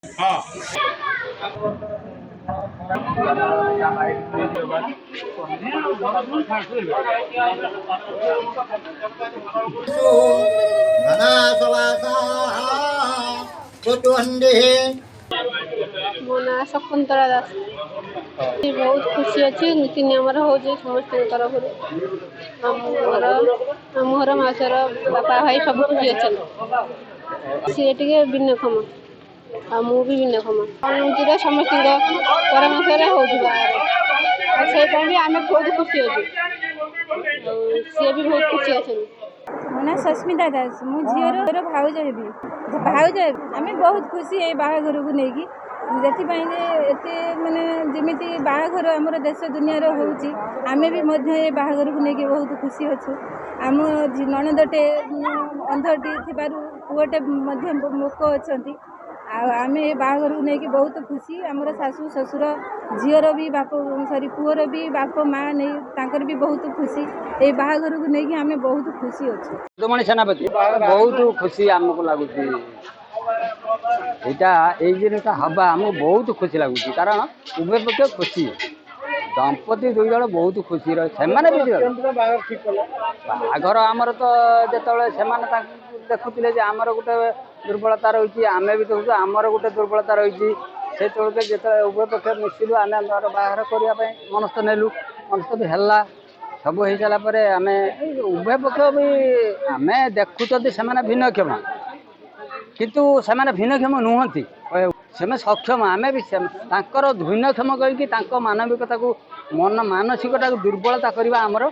मो ना शकुंतला दास बहुत खुशी अच्छी नीति नियम हो समस्त तरफ आमर मासर बापा भाई सब खुशी अच्छा सी टे भिन्नक्षम आ मुझे भिन्नक्षम अनुमति समस्त परामर्श होती आम बहुत खुशी अच्छे सी भी बहुत खुशी अच्छा मो ना सस्मिता दास मु झीर भाउज हेबी भाउज आम बहुत खुशी ये बाहाघर को लेकिन एते माने जमीती बाहाघर आमर देश दुनिया होउची आमे भी मध्य ये बाहाघर को लेकिन बहुत खुशी अच्छु आम नणंदटे अंधटी थिबारु पुअटे मध्य मोक अछंती आम ये बाहाघर को लेकिन बहुत खुशी आमर सासू ससुर झीर भी बाप सॉरी पुअर भी बाप माँ नहीं तांकर भी बहुत खुशी ये बाहाघर को लेकिन आम बहुत खुशी अच्छु दुमणी सेनापति बहुत खुशी आमको लगुच यहाँ जिनटा हवा आमको बहुत खुशी लगुच कारण उभय पक्ष खुशी दंपति दुई जन बहुत खुशी रहे बाघर आमर तो जो से देखुले आमर गोटे दुर्बलता रही आम भी देखु आमर गोटे दुर्बलता रही से जो उभय पक्ष मिसिलु आम बाहर करने मनस्थ नेलु मनस्थ है सब हो सारापर आम उभय पक्ष भी आम देखुं से भिन्नक्षम किंतु से भिन्नक्षम नुहति से सक्षम आम भी भिन्नक्षम कहीकि मानविकता को मन मानसिकता दुर्बलता करवा आमर